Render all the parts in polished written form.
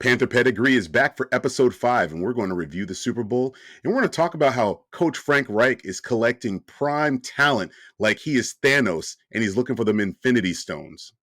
Panther Pedigree is back for episode 5, and we're going to review the Super Bowl. And we're going to talk about how Coach Frank Reich is collecting prime talent like he is Thanos, and he's looking for them Infinity Stones.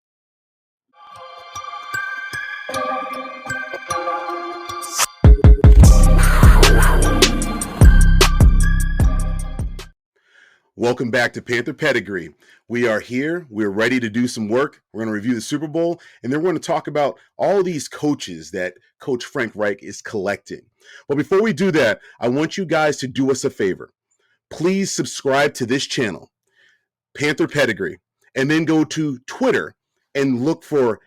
Welcome back to Panther Pedigree. We are here. We're ready to do some work. We're going to review the Super Bowl, and then we're going to talk about all these coaches that Coach Frank Reich is collecting. But before we do that, I want you guys to do us a favor. Please subscribe to this channel, Panther Pedigree, and then go to Twitter and look for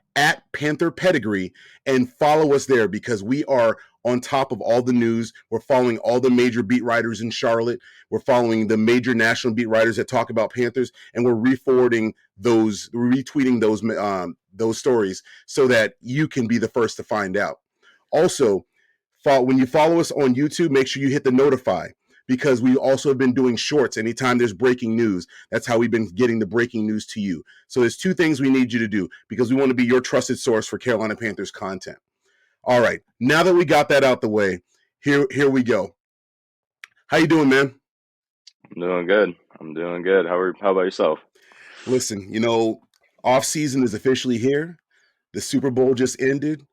@Panther Pedigree and follow us there because we are on top of all the news. We're following all the major beat writers in Charlotte. We're following the major national beat writers that talk about Panthers, and we're retweeting those stories so that you can be the first to find out. Also, when you follow us on YouTube, make sure you hit the notify because we also have been doing shorts anytime there's breaking news. That's how we've been getting the breaking news to you. So there's two things we need you to do because we want to be your trusted source for Carolina Panthers content. All right, now that we got that out the way, here we go. How you doing, man? I'm doing good. How about yourself? Listen, off season is officially here. The Super Bowl just ended.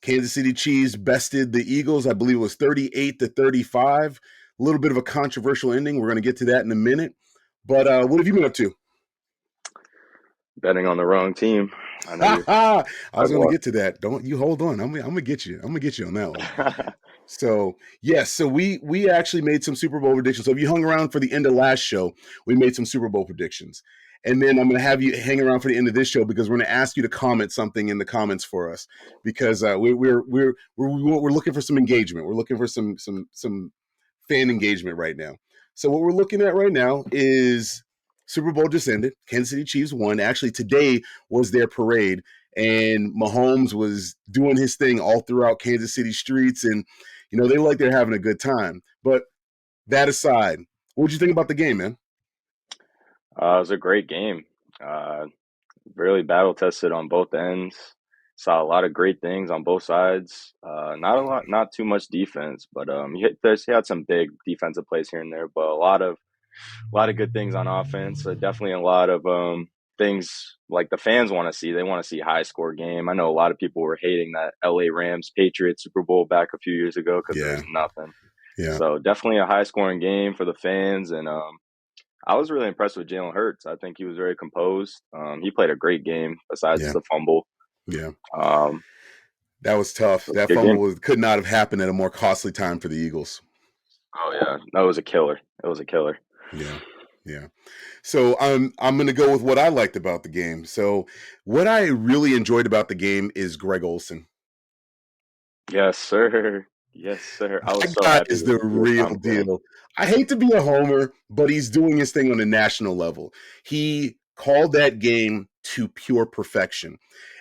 Kansas City Chiefs bested the Eagles. I believe it was 38-35. A little bit of a controversial ending. We're going to get to that in a minute. But what have you been up to? Betting on the wrong team. I was going to get to that. Don't you hold on. I'm going to get you. I'm going to get you on that one. So, yes. So we actually made some Super Bowl predictions. So if you hung around for the end of last show, we made some Super Bowl predictions. And then I'm going to have you hang around for the end of this show because we're going to ask you to comment something in the comments for us because we're looking for some engagement. We're looking for some fan engagement right now. So what we're looking at right now is Super Bowl just ended. Kansas City Chiefs won. Actually, today was their parade, and Mahomes was doing his thing all throughout Kansas City streets, and they look like they're having a good time. But that aside, what did you think about the game, man? It was a great game. Really battle tested on both ends. Saw a lot of great things on both sides. Not too much defense, but he had some big defensive plays here and there, but a lot of good things on offense. Definitely a lot of things like the fans want to see. They want to see a high score game. I know a lot of people were hating that LA Rams Patriots Super Bowl back a few years ago because there's nothing. Yeah. So definitely a high scoring game for the fans, and I was really impressed with Jalen Hurts. I think he was very composed. He played a great game besides the fumble. Yeah. That was tough. That fumble could not have happened at a more costly time for the Eagles. Oh yeah, that was a killer. It was a killer. Yeah. So I'm going to go with what I liked about the game. So what I really enjoyed about the game is Greg Olsen. Yes, sir. Yes, sir. I was so that happy. Is the real deal. I hate to be a homer, but he's doing his thing on a national level. He called that game to pure perfection.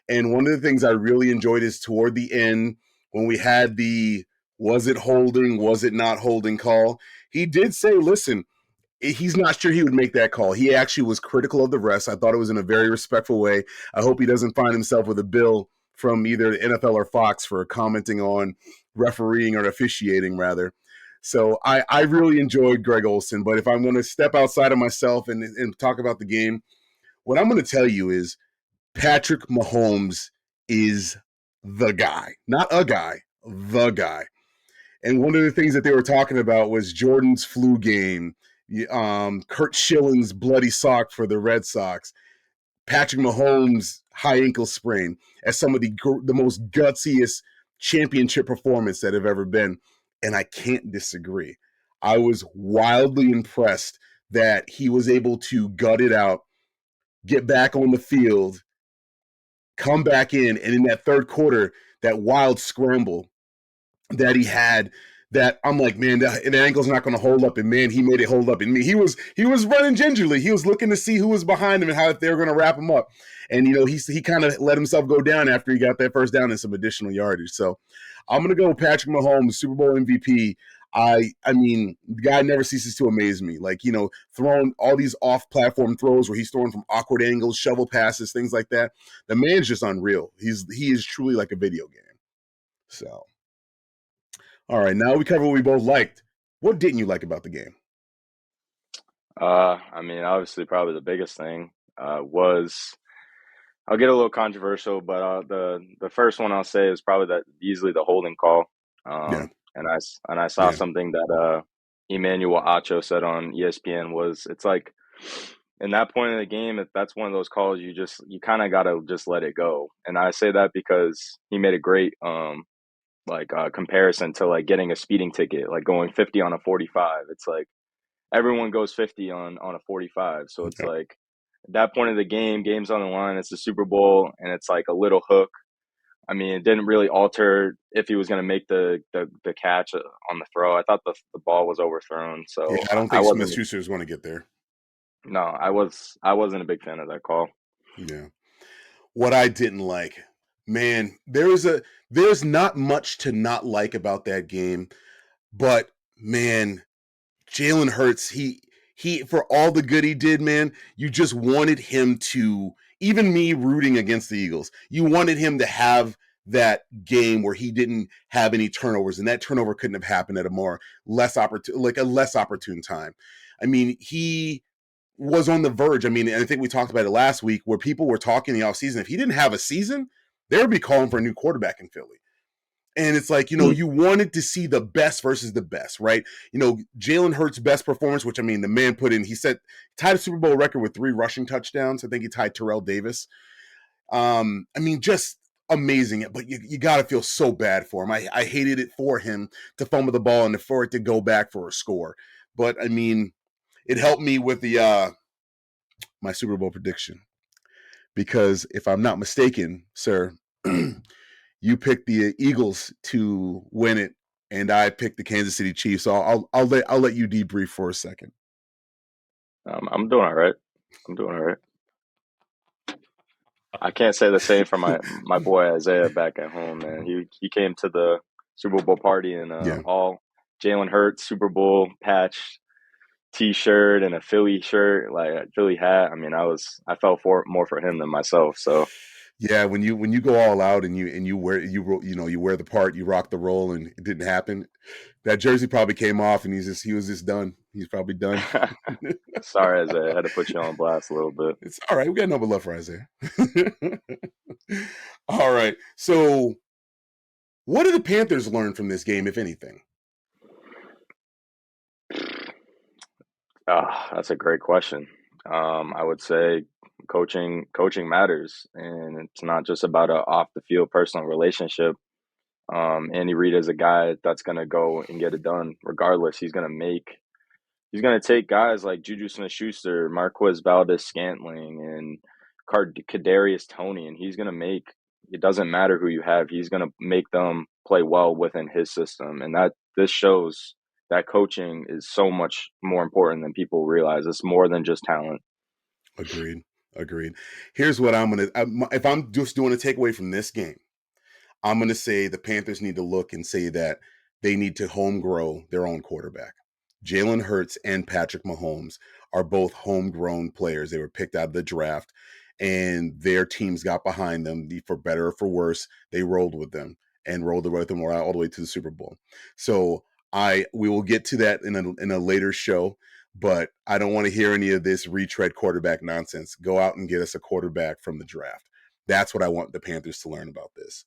And one of the things I really enjoyed is toward the end when we had the was it holding, was it not holding call. He did say, listen, he's not sure he would make that call. He actually was critical of the refs. I thought it was in a very respectful way. I hope he doesn't find himself with a bill from either the NFL or Fox for commenting on refereeing or officiating, rather. So I really enjoyed Greg Olsen. But if I'm going to step outside of myself and talk about the game, what I'm going to tell you is Patrick Mahomes is the guy. Not a guy, the guy. And one of the things that they were talking about was Jordan's flu game, Kurt Schilling's bloody sock for the Red Sox, Patrick Mahomes' high ankle sprain as some of the most gutsiest championship performance that have ever been. And I can't disagree. I was wildly impressed that he was able to gut it out, get back on the field, come back in, and in that third quarter, that wild scramble that he had, that I'm like, man, the ankle's not going to hold up. And man, he made it hold up. And he was running gingerly. He was looking to see who was behind him and how they were going to wrap him up. And he kind of let himself go down after he got that first down and some additional yardage. So I'm going to go with Patrick Mahomes, Super Bowl MVP. I mean, the guy never ceases to amaze me. Like, throwing all these off-platform throws where he's throwing from awkward angles, shovel passes, things like that. The man's just unreal. He is truly like a video game. So, all right, now we cover what we both liked. What didn't you like about the game? I mean, obviously, probably the biggest thing was I'll get a little controversial, but the first one I'll say is probably that easily the holding call. Yeah, And I saw yeah, something that Emmanuel Acho said on ESPN was it's like in that point of the game, if that's one of those calls you kind of gotta just let it go. And I say that because he made a great comparison to like getting a speeding ticket, like going 50 on a 45. It's like everyone goes 50 on a 45. So it's yeah. like at that point of the game, game's on the line, it's the Super Bowl, and it's like a little hook. I mean, it didn't really alter if he was going to make the catch on the throw. I thought the ball was overthrown, Yeah, so I don't I think Smith wasn't. Schuster is going to get there. No, I wasn't a big fan of that call. Yeah. What I didn't like, man, there's not much to not like about that game, but man, Jalen Hurts, he for all the good he did, man, you just wanted him to, even me rooting against the Eagles, you wanted him to have that game where he didn't have any turnovers, and that turnover couldn't have happened at a more less opportune, like a less opportune time. I mean, he was on the verge. I mean, and I think we talked about it last week where people were talking the offseason. If he didn't have a season, they would be calling for a new quarterback in Philly. And it's like, you wanted to see the best versus the best, right? Jalen Hurts' best performance, which I mean, the man put in, he tied a Super Bowl record with 3 rushing touchdowns. I think he tied Terrell Davis. I mean, just amazing. But you got to feel so bad for him. I hated it for him to fumble the ball and for it to go back for a score. But I mean, it helped me with the my Super Bowl prediction because if I'm not mistaken, sir, you picked the Eagles to win it, and I picked the Kansas City Chiefs. So I'll let you debrief for a second. I'm doing all right. I'm doing all right. I can't say the same for my boy Isaiah back at home, man. He came to the Super Bowl party in Yeah, all Jalen Hurts Super Bowl patch T-shirt and a Philly shirt, like a Philly hat. I mean, I felt for more for him than myself. So yeah. When you go all out and you wear you wear the part, you rock the role, and it didn't happen. That jersey probably came off, and he was just done. He's probably done. sorry, as I had to put you on blast a little bit. It's all right. We got no but love for Isaiah. All right. So, what did the Panthers learn from this game, if anything? That's a great question. I would say coaching matters, and it's not just about a off the field personal relationship. Andy Reid is a guy that's gonna go and get it done regardless. He's going to take guys like Juju Smith-Schuster, Marquez Valdez-Scantling, and Kadarius Toney, and he's going to make it doesn't matter who you have. He's going to make them play well within his system, and that this shows that coaching is so much more important than people realize. It's more than just talent. Agreed. Agreed. Here's what if I'm just doing a takeaway from this game, I'm going to say the Panthers need to look and say that they need to home grow their own quarterback. Jalen Hurts and Patrick Mahomes are both homegrown players. They were picked out of the draft, and their teams got behind them. For better or for worse, they rolled with them and rolled with them all the way to the Super Bowl. So we will get to that in a later show. But I don't want to hear any of this retread quarterback nonsense. Go out and get us a quarterback from the draft. That's what I want the Panthers to learn about this.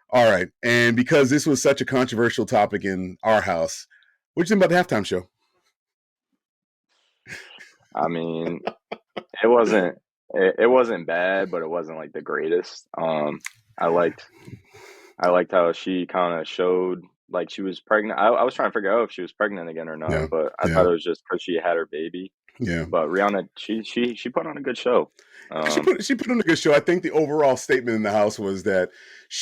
All right. And because this was such a controversial topic in our house, what do you think about the halftime show? I mean, it wasn't it wasn't bad, but it wasn't like the greatest. I liked I liked how she kind of showed like she was pregnant. I was trying to figure out if she was pregnant again or not, Yeah. but I Yeah. thought it was just because she had her baby. Yeah. But Rihanna, she put on a good show. She Um, put on a good show. I think the overall statement in the house was that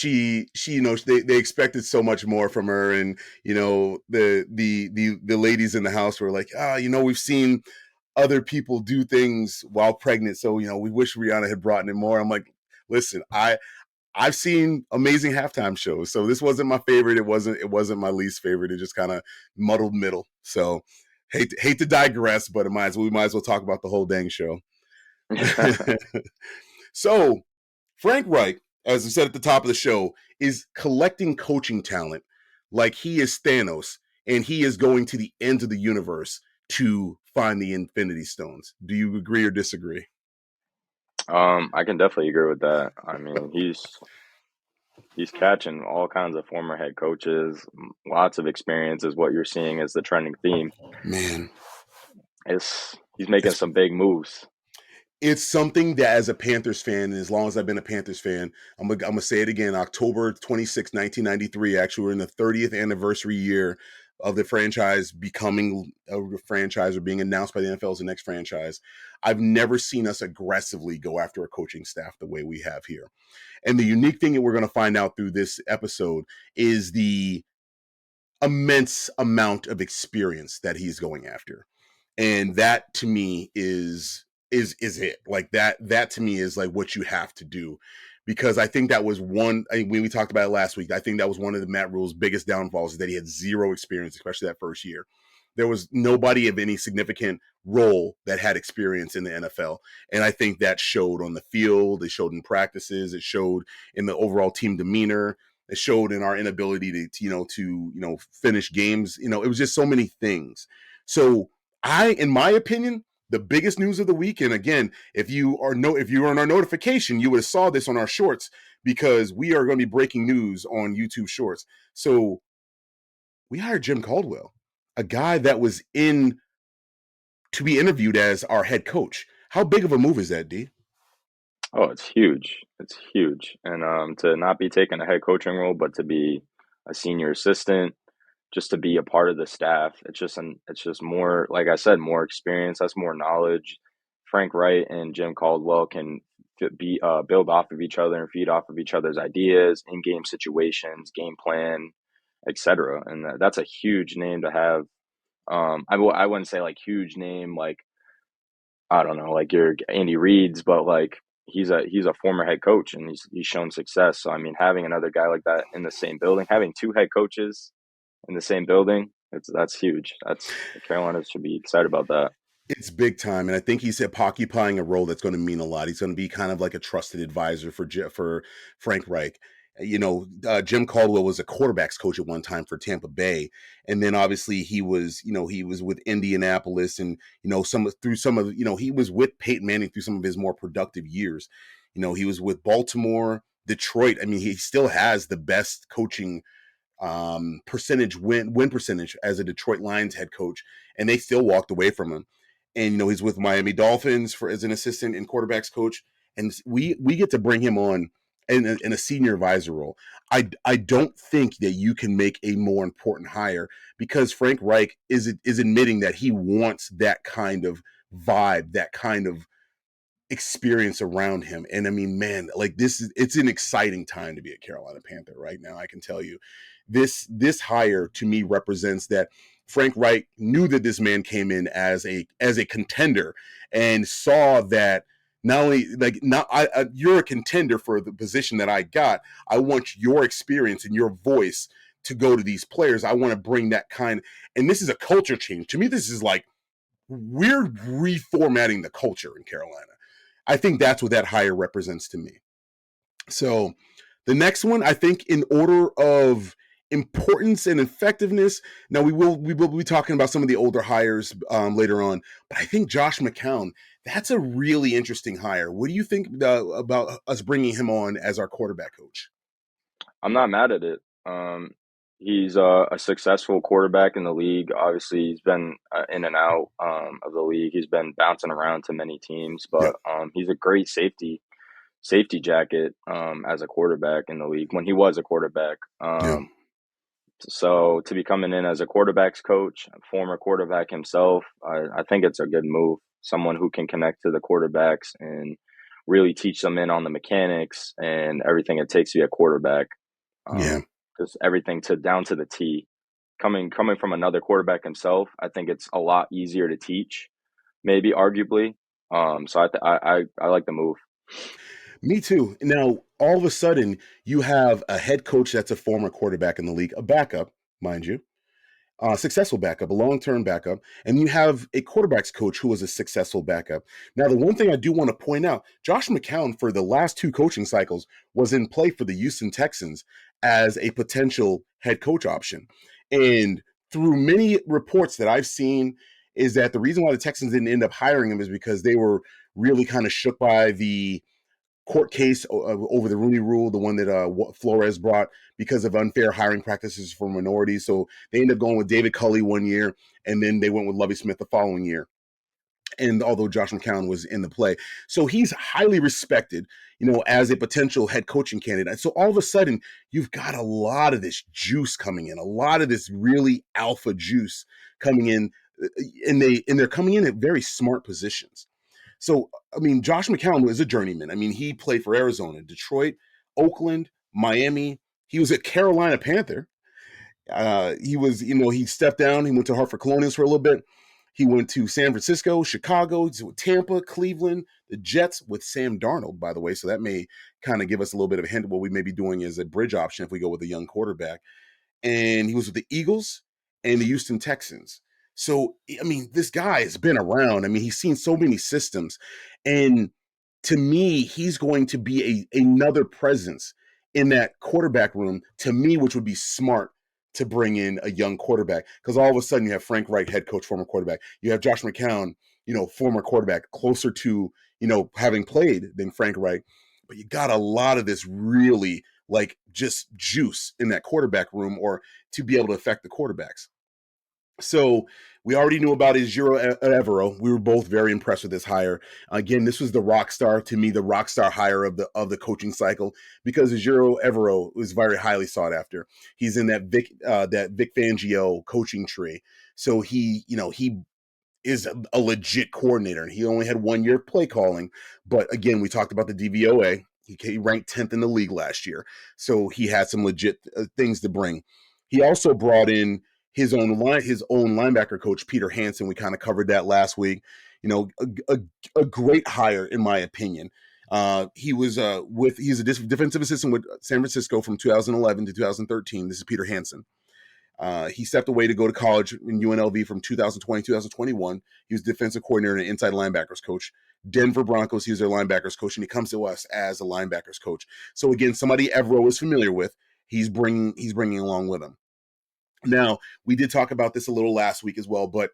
they expected so much more from her, and the ladies in the house were like, we've seen other people do things while pregnant, so we wish Rihanna had brought in more. I'm like, listen, I've seen amazing halftime shows, so this wasn't my favorite. It wasn't my least favorite. It just kind of muddled middle. So hate to digress, but we might as well talk about the whole dang show. So Frank Reich, as we said at the top of the show, is collecting coaching talent like he is Thanos and he is going to the ends of the universe to find the Infinity Stones. Do you agree or disagree? I can definitely agree with that. I mean, he's catching all kinds of former head coaches, lots of experience is what you're seeing as the trending theme. Man, He's making it's some big moves. it's something that as a Panthers fan, and as long as I've been a Panthers fan, I'm gonna say it again. October 26, 1993. Actually, we're in the 30th anniversary year of the franchise becoming a franchise or being announced by the NFL as the next franchise. I've never seen us aggressively go after a coaching staff the way we have here. And the unique thing that we're going to find out through this episode is the immense amount of experience that he's going after, and that to me is it. Like that to me is like what you have to do, because I think that was when we talked about it last week. I think that was one of the Matt Rule's biggest downfalls, is that he had zero experience, especially that first year. There was nobody of any significant role that had experience in the NFL, and I think that showed on the field. It showed in practices. It showed in the overall team demeanor. It showed in our inability to finish games. It was just so many things. So in my opinion, the biggest news of the week, and again, if you are on our notification, you would have saw this on our shorts, because we are going to be breaking news on YouTube Shorts. So we hired Jim Caldwell, a guy that was in to be interviewed as our head coach. How big of a move is that, D? Oh, it's huge. It's huge. And to not be taking a head coaching role, but to be a senior assistant, just to be a part of the staff. It's just more, like I said, more experience. That's more knowledge. Frank Wright and Jim Caldwell can build off of each other and feed off of each other's ideas, in-game situations, game plan, etc. And that's a huge name to have. I wouldn't say like huge name, like I don't know, like your Andy Reid's, but like he's a former head coach and he's shown success. So I mean, having another guy like that in the same building, having two head coaches in the same building, that's huge. That's Carolina should be excited about that. It's big time, and I think he's occupying a role that's going to mean a lot. He's going to be kind of like a trusted advisor for Frank Reich. Jim Caldwell was a quarterbacks coach at one time for Tampa Bay, and then obviously he was with Indianapolis, and he was with Peyton Manning through some of his more productive years. He was with Baltimore, Detroit. I mean, he still has the best coaching win percentage as a Detroit Lions head coach, and they still walked away from him. And he's with Miami Dolphins as an assistant and quarterbacks coach, and we get to bring him on in a senior advisor role. I don't think that you can make a more important hire, because Frank Reich is admitting that he wants that kind of vibe, that kind of experience around him. And I mean, man, like it's an exciting time to be a Carolina Panther right now. I can tell you, this hire to me represents that Frank Reich knew that this man came in as a contender, and saw that not only like not you're a contender for the position that I got. I want your experience and your voice to go to these players. I want to bring that kind, and this is a culture change. To me, this is like we're reformatting the culture in Carolina. I think that's what that hire represents to me. So the next one, I think, in order of importance and effectiveness. Now we will be talking about some of the older hires later on, but I think Josh McCown, that's a really interesting hire. What do you think about us bringing him on as our quarterback coach? I'm not mad at it. He's a successful quarterback in the league. Obviously, he's been in and out of the league. He's been bouncing around to many teams, Yeah, but he's a great safety jacket as a quarterback in the league when he was a quarterback. yeah, So to be coming in as a quarterbacks coach, a former quarterback himself, I think it's a good move. Someone who can connect to the quarterbacks and really teach them in on the mechanics and everything it takes to be a quarterback. yeah. Just everything to down to the T. Coming from another quarterback himself, I think it's a lot easier to teach, maybe arguably. So I like the move. Me too. Now, all of a sudden, you have a head coach that's a former quarterback in the league, a backup, mind you, successful backup, a long-term backup, and you have a quarterbacks coach who was a successful backup. Now, the one thing I do want to point out, Josh McCown for the last two coaching cycles was in play for the Houston Texans as a potential head coach option. And through many reports that I've seen, is that the reason why the Texans didn't end up hiring him is because they were really kind of shook by the court case over the Rooney Rule, the one that Flores brought because of unfair hiring practices for minorities. So they ended up going with David Culley one year, and then they went with Lovie Smith the following year. And although Josh McCown was in the play, so he's highly respected, as a potential head coaching candidate. So all of a sudden, you've got a lot of this juice coming in, a lot of this really alpha juice coming in, and they're coming in at very smart positions. So, I mean, Josh McCown is a journeyman. I mean, he played for Arizona, Detroit, Oakland, Miami. He was a Carolina Panther. He was, he stepped down. He went to Hartford Colonials for a little bit. He went to San Francisco, Chicago, Tampa, Cleveland, the Jets with Sam Darnold, by the way. So that may kind of give us a little bit of a hint of what we may be doing as a bridge option if we go with a young quarterback. And he was with the Eagles and the Houston Texans. So, I mean, this guy has been around. I mean, he's seen so many systems. And to me, he's going to be another presence in that quarterback room, to me, which would be smart to bring in a young quarterback. Because all of a sudden you have Frank Reich, head coach, former quarterback. You have Josh McCown, former quarterback, closer to, having played than Frank Reich. But you got a lot of this really like just juice in that quarterback room or to be able to affect the quarterbacks. So we already knew about Ejiro Evero. We were both very impressed with this hire. Again, this was the rock star, to me, the rock star hire of the coaching cycle, because Ejiro Evero was very highly sought after. He's in that Vic Fangio coaching tree. So he is a legit coordinator, and he only had 1 year of play calling. But again, we talked about the DVOA. He ranked 10th in the league last year, so he had some legit things to bring. He also brought in his own linebacker coach, Peter Hansen. We kind of covered that last week. A great hire in my opinion. He was he's a defensive assistant with San Francisco from 2011 to 2013. This is Peter Hansen. He stepped away to go to college in UNLV from 2020, 2021. He was defensive coordinator and inside linebackers coach. Denver Broncos, he was their linebackers coach, and he comes to us as a linebackers coach. So again, somebody Evero is familiar with. He's bringing along with him. Now, we did talk about this a little last week as well, but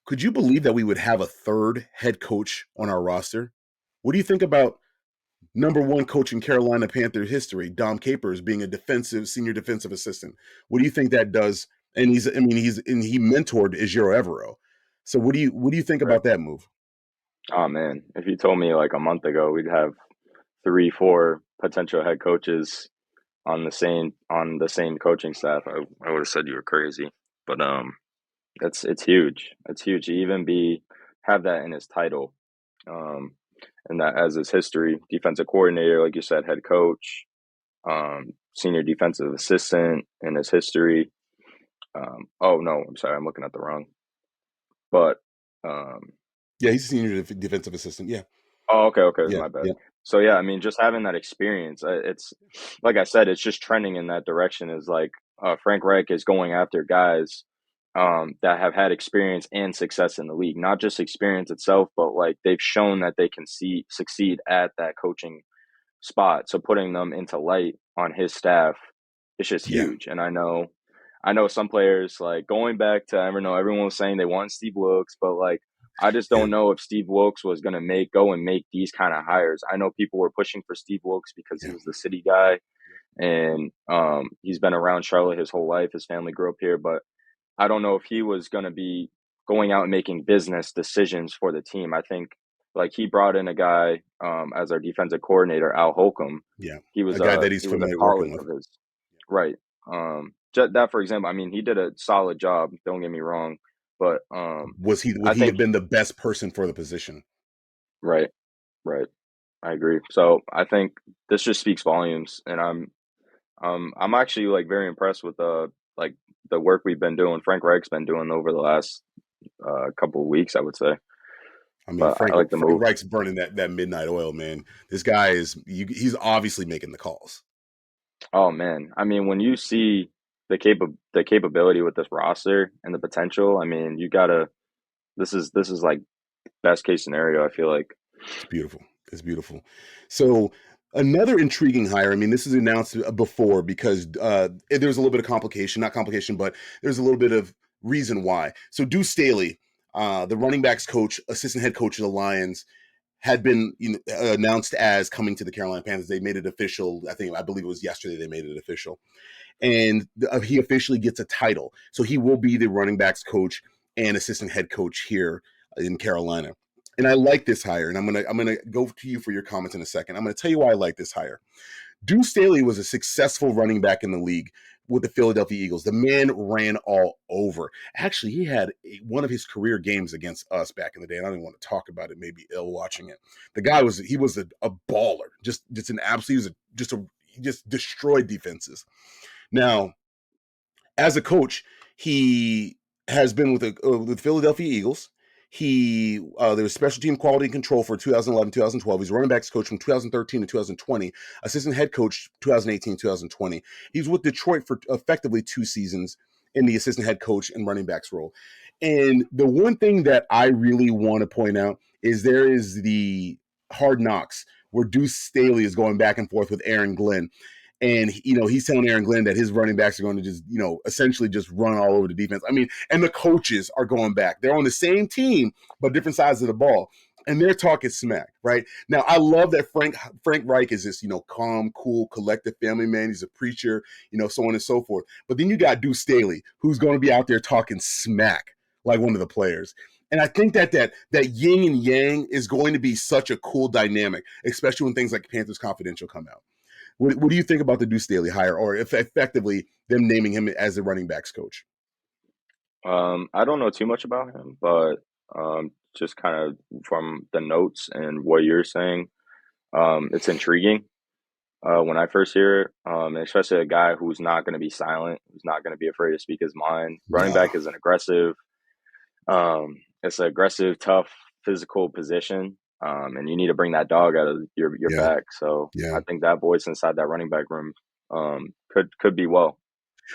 could you believe that we would have a third head coach on our roster? What do you think about number one coach in Carolina Panther history, Dom Capers, being a senior defensive assistant? What do you think that does? And he mentored Ejiro Evero. So what do you think Right. about that move? Oh man, if you told me like a month ago we'd have three, four potential head coaches on the same coaching staff, I would have said you were crazy. But it's huge. It's huge to even be have that in his title, um, and that as his history, defensive coordinator, like you said, head coach, senior defensive assistant in his history. Oh no, I'm sorry, I'm looking at the wrong. But um, Yeah, he's a senior defensive assistant. Yeah, oh, okay, yeah, my bad. yeah, So yeah, I mean, just having that experience, it's like I said, it's just trending in that direction. Is like Frank Reich is going after guys that have had experience and success in the league, not just experience itself, but like they've shown that they can succeed at that coaching spot. So putting them into light on his staff is just yeah, huge. And I know some players like going back to, I don't know, everyone was saying they want Steve Wilkes, but like I just yeah, don't know if Steve Wilkes was going to go and make these kind of hires. I know people were pushing for Steve Wilkes because he yeah. was the city guy, and he's been around Charlotte his whole life. His family grew up here, but I don't know if he was going to be going out and making business decisions for the team. I think like he brought in a guy as our defensive coordinator, Al Holcomb. Yeah, a guy that he's He was a familiar working colleague with. of his, right? That for example, I mean, he did a solid job. Don't get me wrong, but Would I he think have been the best person for the position? right, right. I agree. So I think this just speaks volumes, and I'm actually like very impressed with like the work we've been doing. Frank Reich's been doing over the last couple of weeks, I would say. I mean, But I like the Frank move. Reich's burning that midnight oil, man. This guy he's obviously making the calls. Oh man, I mean, when you see the capability with this roster and the potential, I mean, you gotta. This is like best case scenario. I feel like. It's beautiful. It's beautiful. So Another intriguing hire. I mean, this is announced before because there's a little bit of complication, not complication, but there's a little bit of reason why. So Deuce Staley, the running backs coach, assistant head coach of the Lions, had been announced as coming to the Carolina Panthers. They made it official. I believe it was yesterday they made it official, and he officially gets a title. So he will be the running backs coach and assistant head coach here in Carolina. And I like this hire, and I'm gonna go to you for your comments in a second. I'm gonna tell you why I like this hire. Deuce Staley was a successful running back in the league with the Philadelphia Eagles. The man ran all over. Actually, he had one of his career games against us back in the day. And I don't even want to talk about it. Maybe ill watching it. The guy was a baller. Just an absolute. He just destroyed defenses. Now, as a coach, he has been with Philadelphia Eagles. There was special team quality control for 2011, 2012. He's running backs coach from 2013 to 2020, assistant head coach 2018, 2020. He's with Detroit for effectively 2 seasons in the assistant head coach and running backs role. And the one thing that I really want to point out is there is the Hard Knocks where Deuce Staley is going back and forth with Aaron Glenn. And he's telling Aaron Glenn that his running backs are going to just essentially just run all over the defense. I mean, and the coaches are going back. They're on the same team, but different sides of the ball. And they're talking smack, right? Now, I love that Frank Reich is this, calm, cool, collective family man. He's a preacher, so on and so forth. But then you got Deuce Staley, who's going to be out there talking smack like one of the players. And I think that yin and yang is going to be such a cool dynamic, especially when things like Panthers Confidential come out. What do you think about the Deuce Staley hire, or if effectively them naming him as the running backs coach? I don't know too much about him, but just kind of from the notes and what you're saying, it's intriguing when I first hear it, and especially a guy who's not going to be silent, who's not going to be afraid to speak his mind. Running Yeah, back is it's an aggressive, tough, physical position, and you need to bring that dog out of your yeah, back. So yeah. I think that voice inside that running back room could be well,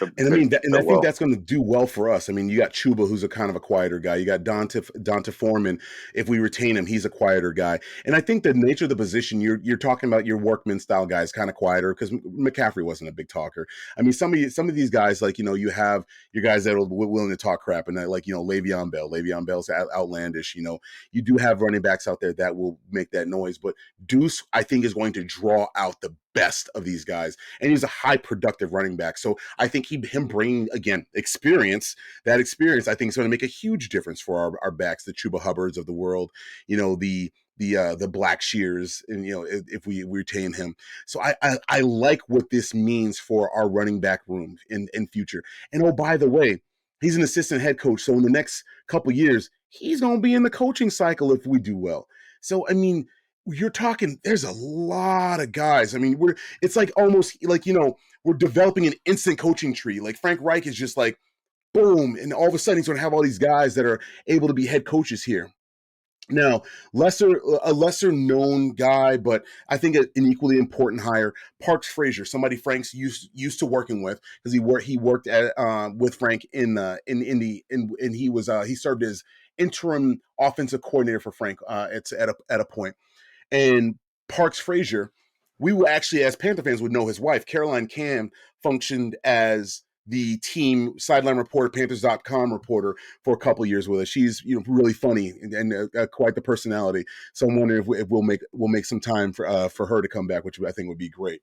And I could mean, and I go think well. that's going to do well for us. I mean, you got Chuba, who's a kind of a quieter guy. You got Donta Foreman. If we retain him, he's a quieter guy. And I think the nature of the position you're talking about, your workman style guys, kind of quieter because McCaffrey wasn't a big talker. I mean, some of these guys, like you have your guys that are willing to talk crap, and that, like Le'Veon Bell. Le'Veon Bell's outlandish. You do have running backs out there that will make that noise, but Deuce, I think, is going to draw out the best of these guys, and he's a high productive running back. So I think him bringing again experience, that experience, I think is going to make a huge difference for our backs, the Chuba Hubbards of the world, the Black Shears, and if we retain him. So I like what this means for our running back room in future. And oh, by the way, he's an assistant head coach, so in the next couple years, he's going to be in the coaching cycle if we do well. So I mean, you're talking, there's a lot of guys. I mean, it's like almost like, we're developing an instant coaching tree. Like Frank Reich is just like, boom. And all of a sudden he's going to have all these guys that are able to be head coaches here. Now, a lesser known guy, but I think an equally important hire, Parks Frazier, somebody Frank's used to working with, because he worked with Frank and he served as interim offensive coordinator for Frank at a point. And Parks Frazier, we will actually, as Panther fans, would know his wife, Caroline Cam, functioned as the team sideline reporter, Panthers.com reporter for a couple of years with us. She's really funny and quite the personality. So I'm wondering if we'll make some time for her to come back, which I think would be great.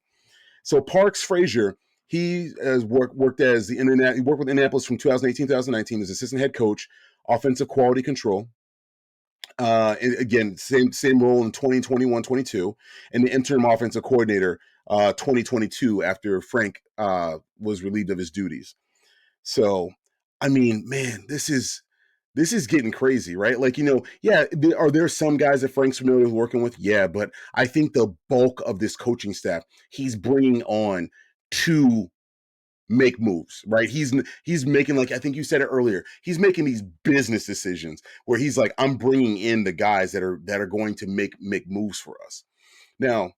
So Parks Frazier, he has worked as the internet. He worked with Indianapolis from 2018 2019 as assistant head coach, offensive quality control. And again, same role in 2021-22, and the interim offensive coordinator 2022 after Frank was relieved of his duties. So, I mean, man, this is getting crazy, right? Like, yeah, are there some guys that Frank's familiar with working with? Yeah, but I think the bulk of this coaching staff he's bringing on to make moves, right? He's making, like I think you said it earlier, he's making these business decisions where he's like, I'm bringing in the guys that are going to make moves for us. Now,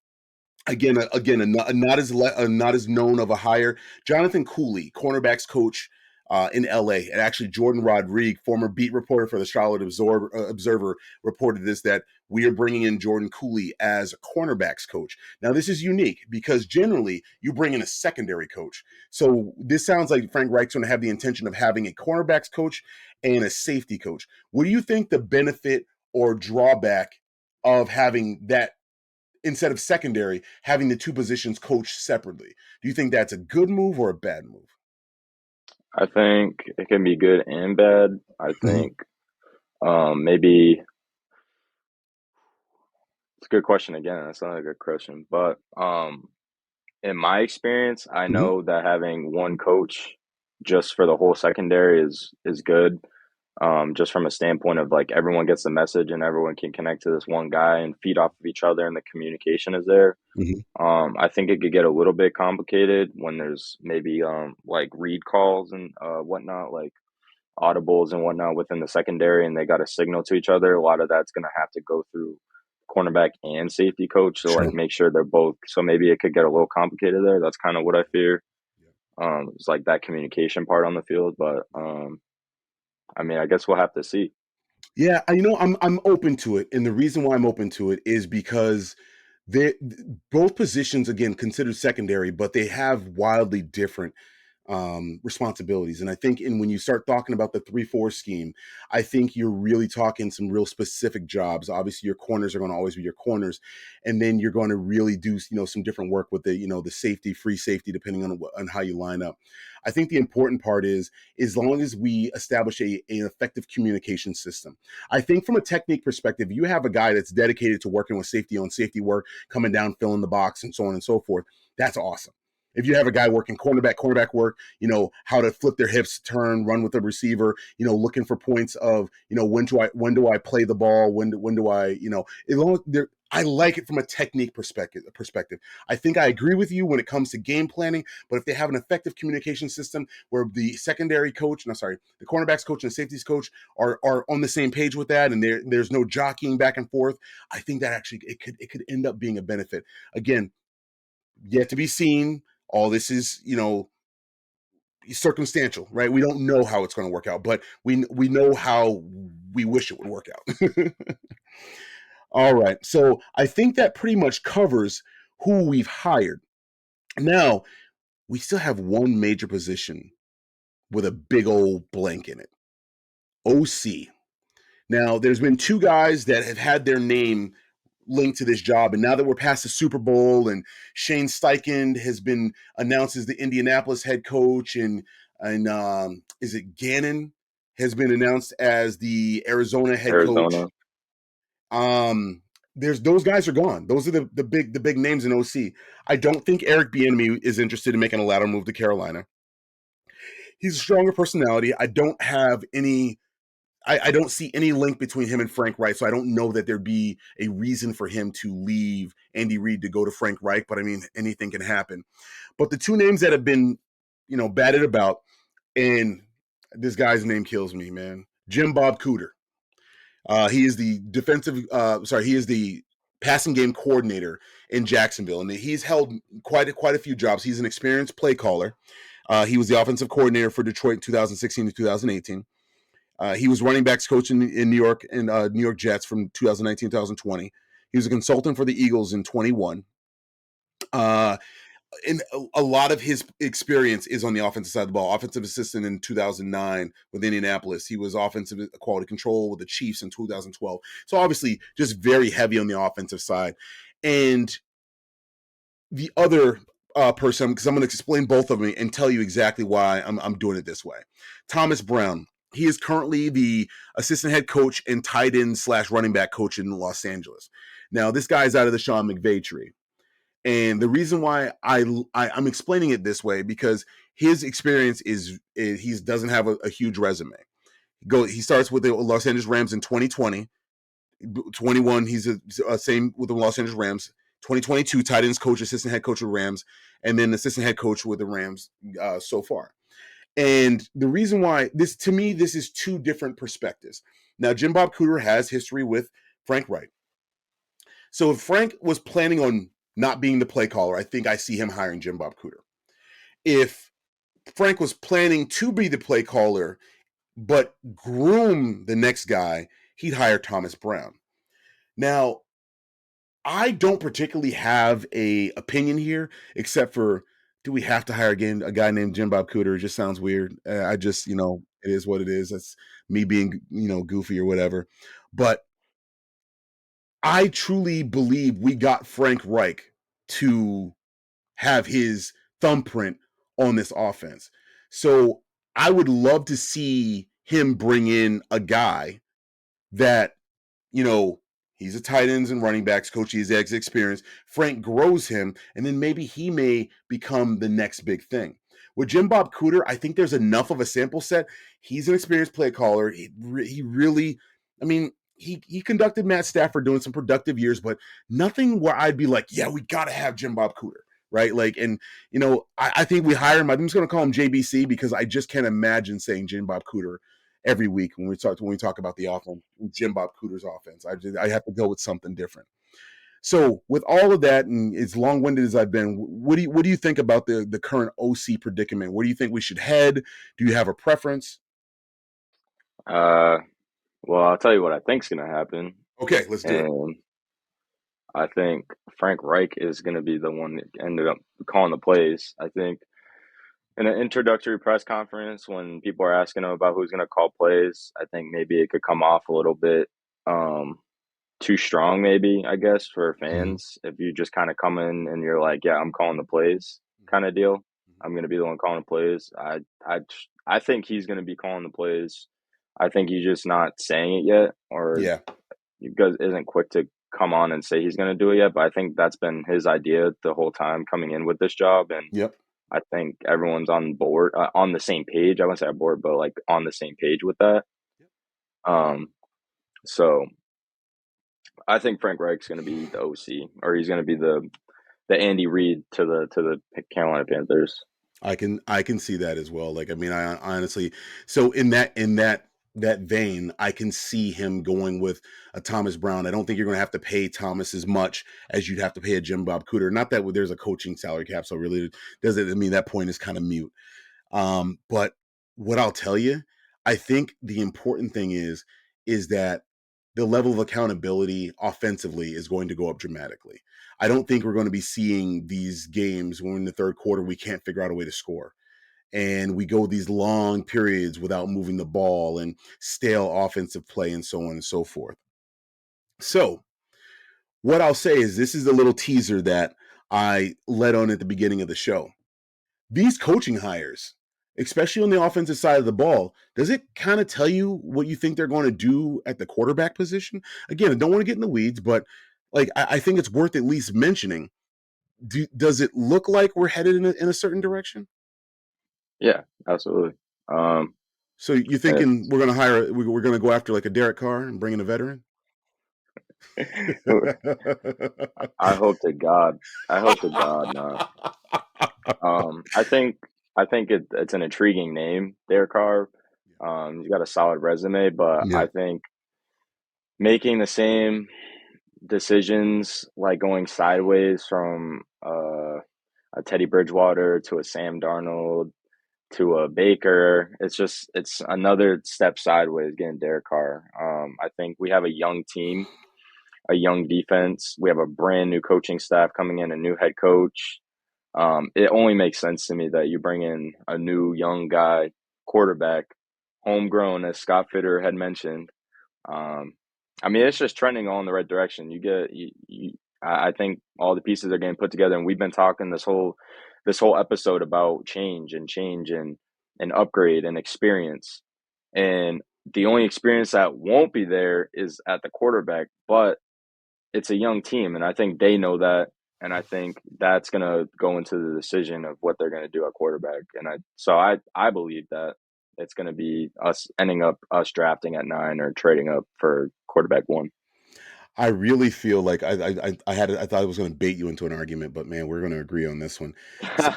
again, not as known of a hire, Jonathan Cooley, cornerbacks coach. in LA. And actually, Jordan Rodriguez, former beat reporter for the Charlotte Observer, reported this, that we are bringing in Jordan Cooley as a cornerbacks coach. Now, this is unique because generally you bring in a secondary coach. So this sounds like Frank Reich's going to have the intention of having a cornerbacks coach and a safety coach. What do you think the benefit or drawback of having that, instead of secondary, having the two positions coached separately? Do you think that's a good move or a bad move? I think it can be good and bad. I Mhm. think maybe it's a good question again. That's not a good question, but in my experience, I Mhm. know that having one coach just for the whole secondary is good. Just from a standpoint of like everyone gets the message and everyone can connect to this one guy and feed off of each other, and the communication is there. Mhm. I think it could get a little bit complicated when there's maybe like read calls and whatnot, like audibles and whatnot within the secondary, and they got to signal to each other. A lot of that's going to have to go through cornerback and safety coach to like Sure. make sure they're both. So maybe it could get a little complicated there. That's kind of what I fear. It's like that communication part on the field, but I mean, I guess we'll have to see. Yeah, I'm open to it, and the reason why I'm open to it is because they both positions, again, considered secondary, but they have wildly different responsibilities. And I think when you start talking about the 3-4 scheme, I think you're really talking some real specific jobs. Obviously, your corners are going to always be your corners, and then you're going to really do some different work with the safety, free safety, depending on how you line up. I think the important part is as long as we establish an effective communication system. I think from a technique perspective, you have a guy that's dedicated to working with safety on safety work, coming down, filling the box, and so on and so forth. That's awesome. If you have a guy working cornerback work, how to flip their hips, turn, run with the receiver, looking for points of, when do I play the ball, when do I, as long as they're, I like it from a technique perspective. I think I agree with you when it comes to game planning, but if they have an effective communication system where the secondary coach, no, sorry, the cornerbacks coach and the safeties coach are on the same page with that, and there's no jockeying back and forth, I think that actually it could end up being a benefit. Again, yet to be seen. All this is, circumstantial, right? We don't know how it's going to work out, but we know how we wish it would work out. All right. So I think that pretty much covers who we've hired. Now, we still have one major position with a big old blank in it. OC. Now, there's been two guys that have had their name linked to this job, and now that we're past the Super Bowl and Shane Steichen has been announced as the Indianapolis head coach, and is it Gannon has been announced as the Arizona head coach. Arizona. Um, there's those guys are gone. Those are the big names in OC. I don't think Eric Bieniemy is interested in making a lateral move to Carolina. He's a stronger personality. I don't see any link between him and Frank Reich, so I don't know that there'd be a reason for him to leave Andy Reid to go to Frank Reich, but I mean, anything can happen. But the two names that have been, batted about, and this guy's name kills me, man. Jim Bob Cooter. He is the he is the passing game coordinator in Jacksonville, and he's held quite a few jobs. He's an experienced play caller. He was the offensive coordinator for Detroit in 2016 to 2018. He was running backs coach in New York and New York Jets from 2019 2020. He was a consultant for the Eagles in 21. Uh, and a lot of his experience is on the offensive side of the ball. Offensive assistant in 2009 with Indianapolis. He was offensive quality control with the Chiefs in 2012. So obviously, just very heavy on the offensive side. And the other person, because I'm going to explain both of them and tell you exactly why I'm doing it this way. Thomas Brown. He is currently the assistant head coach and tight end / running back coach in Los Angeles. Now, this guy is out of the Sean McVay tree. And the reason why I'm explaining it this way, because his experience is he doesn't have a huge resume. He starts with the Los Angeles Rams in 2020. 21, he's a same with the Los Angeles Rams. 2022, tight ends coach, assistant head coach with Rams, and then assistant head coach with the Rams so far. And the reason why to me, this is two different perspectives. Now, Jim Bob Cooter has history with Frank Reich. So if Frank was planning on not being the play caller, I think I see him hiring Jim Bob Cooter. If Frank was planning to be the play caller, but groom the next guy, he'd hire Thomas Brown. Now, I don't particularly have a opinion here, except for do we have to hire again a guy named Jim Bob Cooter? It just sounds weird. I just, it is what it is. That's me being, goofy or whatever. But I truly believe we got Frank Reich to have his thumbprint on this offense. So I would love to see him bring in a guy that, you know, he's a tight ends and running backs coach. He has experience. Frank grows him, and then maybe he may become the next big thing. With Jim Bob Cooter, I think there's enough of a sample set. He's an experienced play caller. He really, I mean, he conducted Matt Stafford doing some productive years, but nothing where I'd be like, yeah, we got to have Jim Bob Cooter, right? Like, and I think we hire him. I'm just going to call him JBC because I just can't imagine saying Jim Bob Cooter every week when we talk about the offense, Jim Bob Cooter's offense. I have to go with something different. So with all of that, and as long-winded as I've been, what do you think about the current OC predicament? Where do you think we should head? Do you have a preference? Uh, well, I'll tell you what I think's going to happen, Okay, let's do it. and I think Frank Reich is going to be the one that ended up calling the plays. I think in an introductory press conference, when people are asking him about who's going to call plays, I think maybe it could come off a little bit um, too strong, maybe, I guess, for Mm-hmm. fans. If you just kind of come in and you're like, yeah, I'm calling the plays kind of deal. Mm-hmm. I'm going to be the one calling the plays. I, I think he's going to be calling the plays. I think he's just not saying it yet, or Yeah. because isn't quick to come on and say he's going to do it yet. But I think that's been his idea the whole time coming in with this job, and Yep. I think everyone's on board, on the same page. I wouldn't say on board, but like on the same page with that. Um, so I think Frank Reich's going to be the OC, or he's going to be the Andy Reid to the Carolina Panthers. I can see that as well. Like, I mean, I honestly, so in that vein, I can see him going with a Thomas Brown. I don't think you're going to have to pay Thomas as much as you'd have to pay a Jim Bob Cooter. Not that there's a coaching salary cap, so really doesn't. I mean, that point is kind of mute. But what I'll tell you, I think the important thing is that the level of accountability offensively is going to go up dramatically. I don't think we're going to be seeing these games when in the third quarter we can't figure out a way to score. And we go these long periods without moving the ball and stale offensive play and so on and so forth. So, what I'll say is this is the little teaser that I led on at the beginning of the show. These coaching hires, especially on the offensive side of the ball, does it kind of tell you what you think they're going to do at the quarterback position? Again, I don't want to get in the weeds, but like I think it's worth at least mentioning. Does it look like we're headed in a certain direction? Yeah, absolutely. Um, So you're thinking we're going to hire, we're going to go after like a Derek Carr and bring in a veteran? I hope to God. I hope to God not. I think it's an intriguing name, Derek Carr. He's got a solid resume, but Yeah. I think making the same decisions, like going sideways from a Teddy Bridgewater to a Sam Darnold to a Baker, it's another step sideways getting Derek Carr. I think we have a young team, a young defense. We have a brand new coaching staff coming in, a new head coach. It only makes sense to me that you bring in a new young guy, quarterback, homegrown, as Scott Fitter had mentioned. Um, I mean, it's just trending all in the right direction. I think all the pieces are getting put together, and we've been talking this whole episode about change and upgrade and experience. And the only experience that won't be there is at the quarterback, but it's a young team, and I think they know that, and I think that's gonna go into the decision of what they're gonna do at quarterback. And I believe that it's gonna be us ending up us drafting at 9 or trading up for quarterback 1. I really feel like I thought I was going to bait you into an argument, but man, we're going to agree on this one. So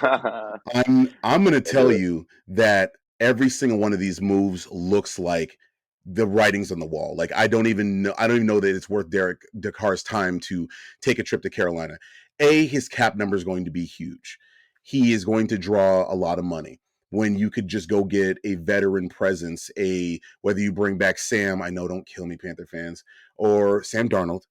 I'm going to tell Do it. you that every single one of these moves looks like the writings on the wall. Like I don't even know that it's worth Derek Carr's time to take a trip to Carolina. His cap number is going to be huge. He is going to draw a lot of money. when you could just go get a veteran presence, whether you bring back Sam, I know, don't kill me, Panther fans, or Sam Darnold,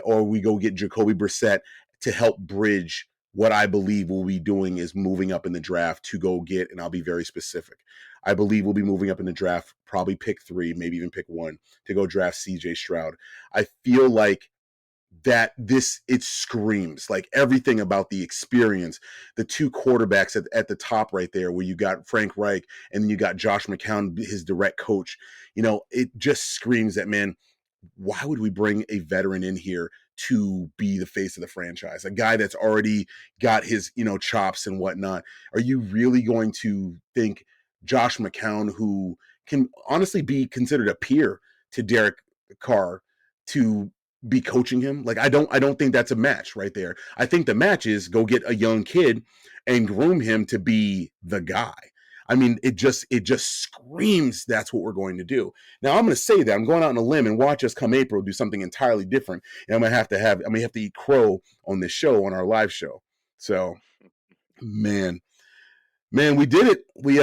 or we go get Jacoby Brissett to help bridge what I believe we'll be doing is moving up in the draft to go get, and I'll be very specific. I believe we'll be moving up in the draft, probably pick 3, maybe even pick 1 to go draft CJ Stroud. I feel like it screams like everything about the experience, the 2 quarterbacks at the top right there, where you got Frank Reich and then you got Josh McCown, his direct coach. It just screams that, man, why would we bring a veteran in here to be the face of the franchise? A guy that's already got his, chops and whatnot. Are you really going to think Josh McCown, who can honestly be considered a peer to Derek Carr, to be coaching him? Like, I don't think that's a match right there. I think the match is go get a young kid and groom him to be the guy. I mean, it just screams that's what we're going to do. Now, I'm going to say that I'm going out on a limb and watch us come April do something entirely different, and I'm going to have to eat crow on this show, on our live show. So, man, we did it. We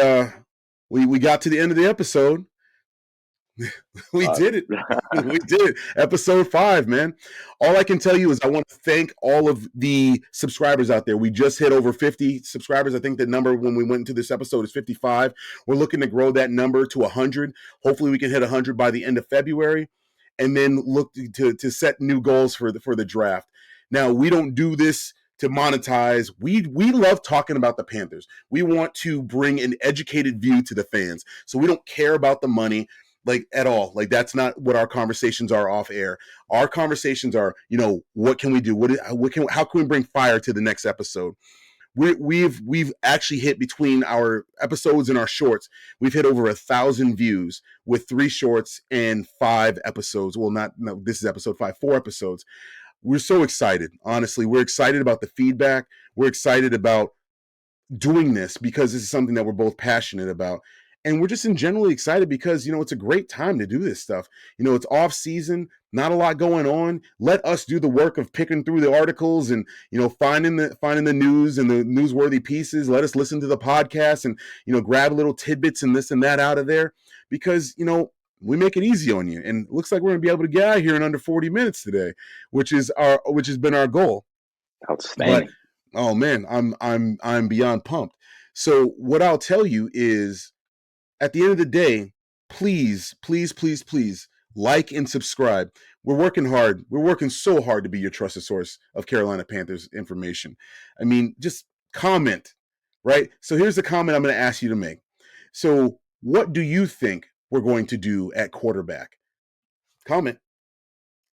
got to the end of the episode. We Uh, did it. We did it. Episode 5, man. All I can tell you is I want to thank all of the subscribers out there. We just hit over 50 subscribers. I think the number when we went into this episode is 55. We're looking to grow that number to 100. Hopefully we can hit 100 by the end of February, and then look to set new goals for the draft. Now, we don't do this to monetize. We love talking about the Panthers. We want to bring an educated view to the fans. So we don't care about the money, like, at all. Like, that's not what our conversations are off air. Our conversations are, what can we do? How can we bring fire to the next episode? We've actually hit, between our episodes and our shorts, we've hit over 1,000 views with 3 shorts and 5 episodes. Well, no, this is episode 5, 4 episodes. We're so excited. Honestly, we're excited about the feedback. We're excited about doing this because this is something that we're both passionate about. And we're just in generally excited because, it's a great time to do this stuff. It's off season, not a lot going on. Let us do the work of picking through the articles and, finding the news and the newsworthy pieces. Let us listen to the podcast and, grab little tidbits and this and that out of there, because, we make it easy on you. And it looks like we're going to be able to get out of here in under 40 minutes today, which has been our goal. But, Outstanding. oh man, I'm beyond pumped. So what I'll tell you is, at the end of the day, please, please, please, please like and subscribe. We're working hard. We're working so hard to be your trusted source of Carolina Panthers information. I mean, just comment, right? So here's the comment I'm going to ask you to make. So what do you think we're going to do at quarterback? Comment,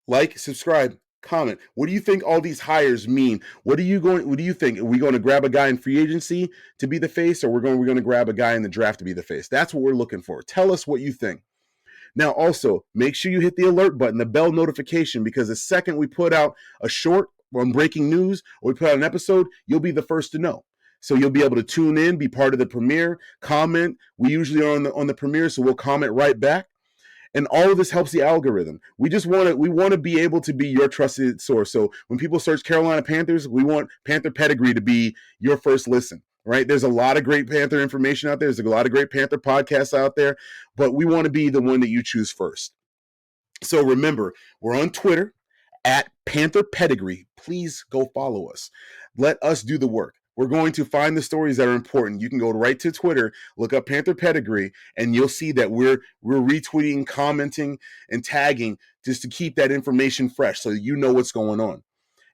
like, subscribe, comment. What do you think all these hires mean? What do you think? Are we going to grab a guy in free agency to be the face, or we're going to grab a guy in the draft to be the face? That's what we're looking for. Tell us what you think. Now, also, make sure you hit the alert button, the bell notification, because the second we put out a short on breaking news, or we put out an episode, you'll be the first to know. So you'll be able to tune in, be part of the premiere, comment. We usually are on the premiere, so we'll comment right back. And all of this helps the algorithm. We want to be able to be your trusted source. So when people search Carolina Panthers, we want Panther Pedigree to be your first listen, right? There's a lot of great Panther information out there. There's a lot of great Panther podcasts out there, but we want to be the one that you choose first. So remember, we're on Twitter at Panther Pedigree. Please go follow us. Let us do the work. We're going to find the stories that are important. You can go right to Twitter, look up Panther Pedigree, and you'll see that we're retweeting, commenting, and tagging just to keep that information fresh so you know what's going on.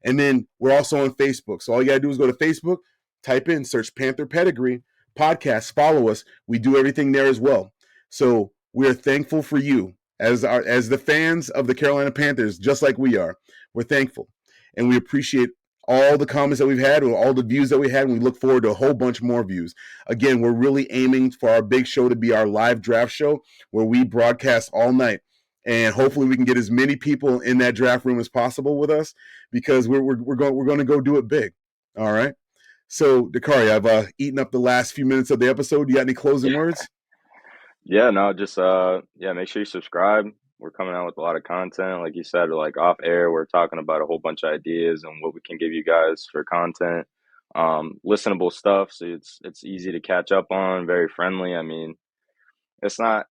And then we're also on Facebook. So all you got to do is go to Facebook, type in, search Panther Pedigree podcast, follow us. We do everything there as well. So we're thankful for you as the fans of the Carolina Panthers, just like we are. We're thankful, and we appreciate all the comments that we've had, or all the views that we had, and we look forward to a whole bunch more views. Again, we're really aiming for our big show to be our live draft show, where we broadcast all night, and hopefully we can get as many people in that draft room as possible with us, because we're going to go do it big. All right. So, Dakari, I've eaten up the last few minutes of the episode. You got any closing words? Yeah, no, just make sure you subscribe. We're coming out with a lot of content. Like you said, like off air, we're talking about a whole bunch of ideas and what we can give you guys for content. listenable stuff, so it's easy to catch up on, very friendly. I mean, it's not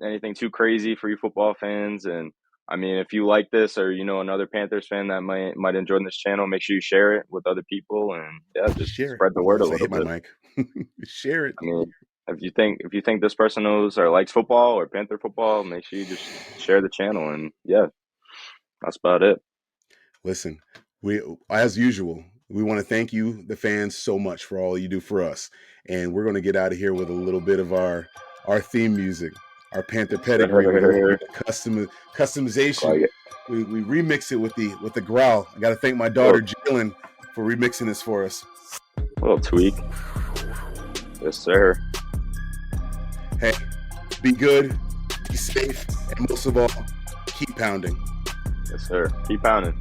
anything too crazy for you football fans. And I mean, if you like this, or you know another Panthers fan that might enjoy this channel, make sure you share it with other people, and yeah, just Share it. spread the word a Oops, I little hit my bit. mic. Share it. I mean, if you think this person knows or likes football or Panther football, make sure you just share the channel. And yeah, that's about it. Listen, we, as usual, we want to thank you, the fans, so much for all you do for us. And we're going to get out of here with a little bit of our theme music, our Panther Pedigree, with a little bit of customization. Like it. We remix it with the growl. I got to thank my daughter Little Jalen for remixing this for us. little tweak. Yes, sir. Hey, be good, be safe, and most of all, keep pounding. Yes, sir. Keep pounding.